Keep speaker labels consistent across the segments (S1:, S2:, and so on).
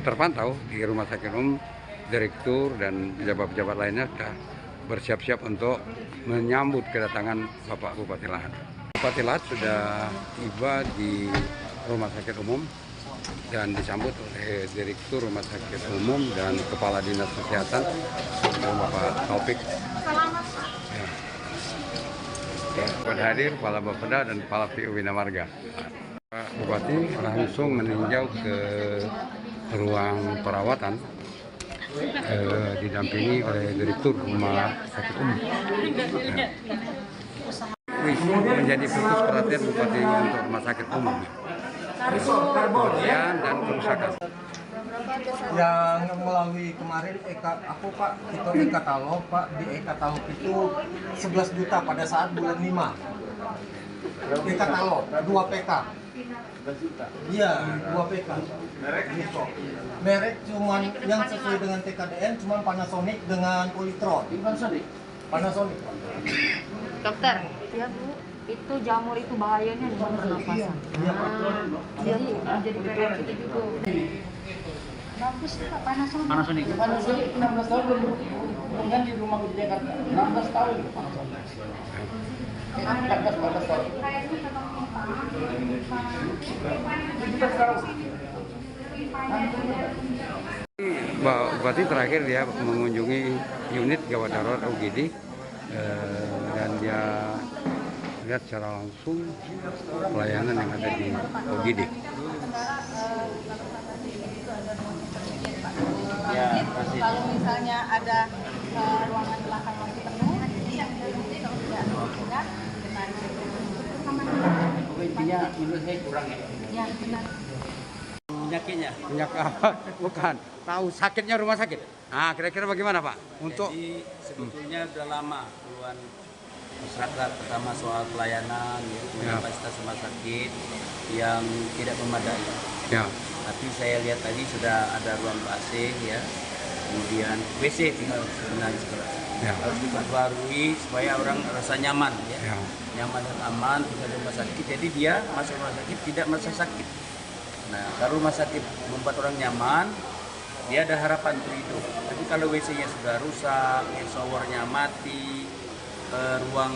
S1: terpantau di Rumah Sakit Umum, direktur dan pejabat-pejabat lainnya sudah bersiap-siap untuk menyambut kedatangan Bapak Bupati Lahat. Bupati Lahat sudah tiba di Rumah Sakit Umum dan disambut oleh Direktur Rumah Sakit Umum dan Kepala Dinas Kesehatan Bapak Taufik. Ya. Hadir Kepala Bapeda dan Kepala PU Bina Marga. Pak Bupati langsung meninjau ke ruang perawatan didampingi oleh Direktur Rumah Sakit Umum. Ya. Menjadi fokus perhatian Bupati untuk Rumah Sakit Umum. Kerugian dan kerusakan.
S2: Yang melalui kemarin aku Pak, itu e-katalog Pak, di e-katalog itu 11 juta pada saat bulan 5. E-katalog 2 PK. Iya, 2 PK. Merek cuman yang sesuai dengan TKDN cuman Panasonic dengan Polytron. Panasonic.
S3: Dokter, ya Bu, itu jamur itu bahayanya di pernapasan.
S2: Iya Pak.
S3: Jadi menjadi PR kita juga. Bagus Pak, Panasonic.
S4: Panasonic 16 tahun kemudian di rumah di Jakarta 16 tahun Panasonic. 14 tahun.
S1: Pak Bupati terakhir dia mengunjungi unit gawat darurat UGD dan dia lihat secara langsung pelayanan yang ada di UGD.
S4: Ya,
S3: kalau misalnya ada ruangan belakang masih penuh, yang tidak
S4: intinya menurut saya kurang ya.
S3: Ya, benar.
S4: Penyakitnya.
S1: Penyakit apa? Bukan. Tahu sakitnya rumah sakit. Nah, kira-kira bagaimana Pak? Untuk
S4: Jadi sebetulnya sudah lama keluhan masyarakat, pertama soal pelayanan,
S1: Ya.
S4: kapasitas rumah sakit yang tidak memadai.
S1: ya,
S4: Tapi saya lihat tadi sudah ada ruang AC ya, kemudian WC tinggal sebenarnya sekarang.
S1: Ya.
S4: Harus diperbarui supaya orang rasa nyaman ya.
S1: ya,
S4: Nyaman dan aman tinggal di rumah sakit. Jadi dia masuk rumah sakit tidak merasa sakit. Nah, kalau rumah sakit membuat orang nyaman, dia ada harapan untuk hidup. Tapi kalau WC-nya sudah rusak, showernya mati, ruang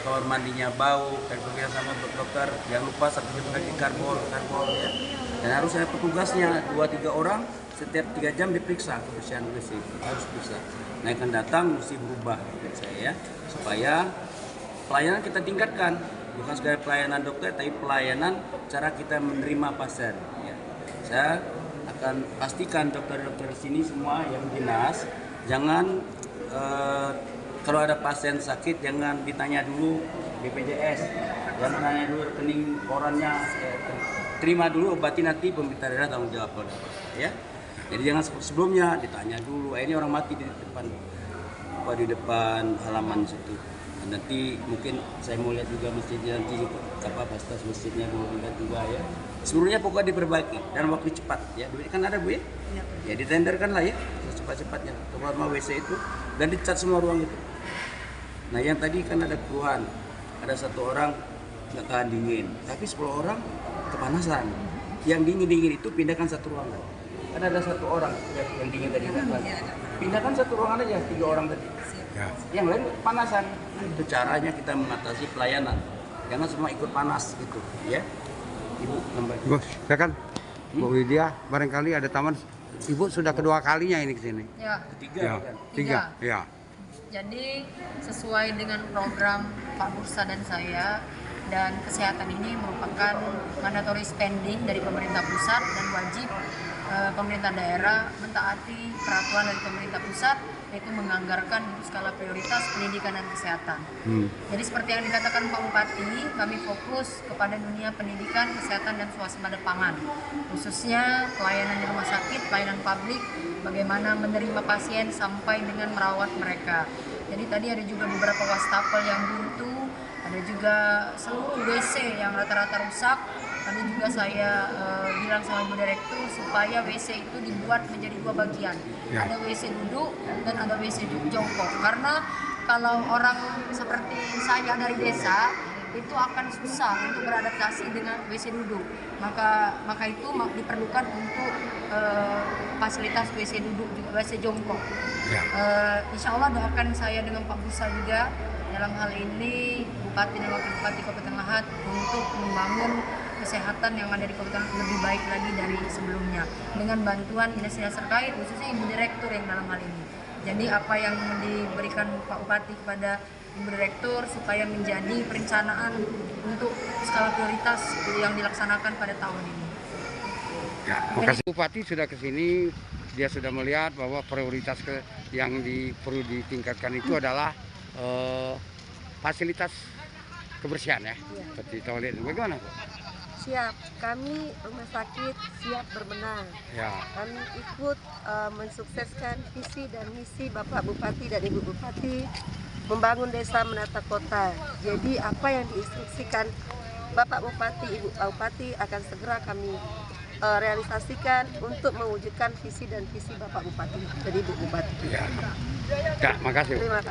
S4: kamar mandinya bau, dan bekerja sama dokter, jangan lupa sertifikat lagi karbol ya. Dan harus ada petugasnya 2-3 orang setiap 3 jam diperiksa kebersihan WC, harus bisa. Nah, akan datang mesti berubah menurut saya ya, supaya pelayanan kita tingkatkan, bukan sekedar pelayanan dokter, tapi pelayanan cara kita menerima pasien. Ya. Saya akan pastikan dokter-dokter sini semua yang dinas, jangan kalau ada pasien sakit jangan ditanya dulu BPJS, jangan tanya dulu rekening korannya, terima dulu obati nanti pemerintah daerah tanggung jawab ya. Jadi jangan sebelumnya ditanya dulu, ini orang mati di depan halaman situ. Nanti mungkin saya mau lihat juga masjidnya nanti apa fasilitas masjidnya dulu lihat juga ya. Seluruhnya pokoknya diperbaiki dan waktu cepat ya. Duit kan ada Bu ya? Ya ditenderkan lah ya secepat-cepatnya rumah WC itu dan dicat semua ruang itu. Nah yang tadi kan ada keluhan, ada 1 orang nggak tahan dingin, tapi 10 orang kepanasan. Yang dingin itu pindahkan 1 ruangan. Kan ada 1 orang yang dingin tadi pindahkan 1 ruangan aja 3 orang tadi.
S1: ya.
S4: Yang lain kepanasan. Itu caranya kita mengatasi pelayanan. Jangan semua ikut panas gitu, ya. Ibu gambar.
S1: Bu, silakan. Bu Widya, barangkali ada taman. Ibu sudah kedua kalinya ini ke sini.
S3: Ya,
S4: Ketiga
S1: Ya,
S4: kan.
S1: 3. Ya.
S3: jadi sesuai dengan program Pak Bursa dan saya, dan kesehatan ini merupakan mandatory spending dari pemerintah pusat dan wajib pemerintah daerah mentaati peraturan dari pemerintah pusat, yaitu menganggarkan untuk skala prioritas pendidikan dan kesehatan. Jadi seperti yang dikatakan Pak Bupati, kami fokus kepada dunia pendidikan, kesehatan, dan swasembada pangan. Khususnya pelayanan di rumah sakit, pelayanan publik, bagaimana menerima pasien sampai dengan merawat mereka. Jadi tadi ada juga beberapa wastafel yang buntu, ada juga seluruh WC yang rata-rata rusak. Tadi juga saya bilang sama Ibu Direktur supaya WC itu dibuat menjadi 2 bagian.
S1: Ya.
S3: Ada WC duduk dan ada WC jongkok. Karena kalau orang seperti saya dari desa itu akan susah untuk beradaptasi dengan WC duduk. Maka itu diperlukan untuk fasilitas WC duduk juga, WC jongkok.
S1: Ya.
S3: Insya Allah doakan saya dengan Pak Bursa juga dalam hal ini Bupati dan Wakil Bupati Kabupaten Lahat untuk membangun kesehatan yang ada di Kabupaten lebih baik lagi dari sebelumnya dengan bantuan dinas-dinas terkait, khususnya Ibu Direktur yang dalam hal ini. Jadi apa yang diberikan Pak Bupati kepada Ibu Direktur supaya menjadi perencanaan untuk skala prioritas yang dilaksanakan pada tahun ini.
S1: Ya, makasih. Bupati sudah ke sini, dia sudah melihat bahwa prioritas yang perlu ditingkatkan itu adalah fasilitas kebersihan ya, seperti toilet. Bagaimana, Bu?
S5: Siap, kami rumah sakit siap berbenah.
S1: Ya.
S5: Kami ikut mensukseskan visi dan misi Bapak Bupati dan Ibu Bupati membangun desa menata kota. Jadi apa yang diinstruksikan Bapak Bupati, Ibu Bupati akan segera kami realisasikan untuk mewujudkan visi dan visi Bapak Bupati dan Ibu Bupati.
S1: Ya, makasih. Bu.
S5: Terima kasih.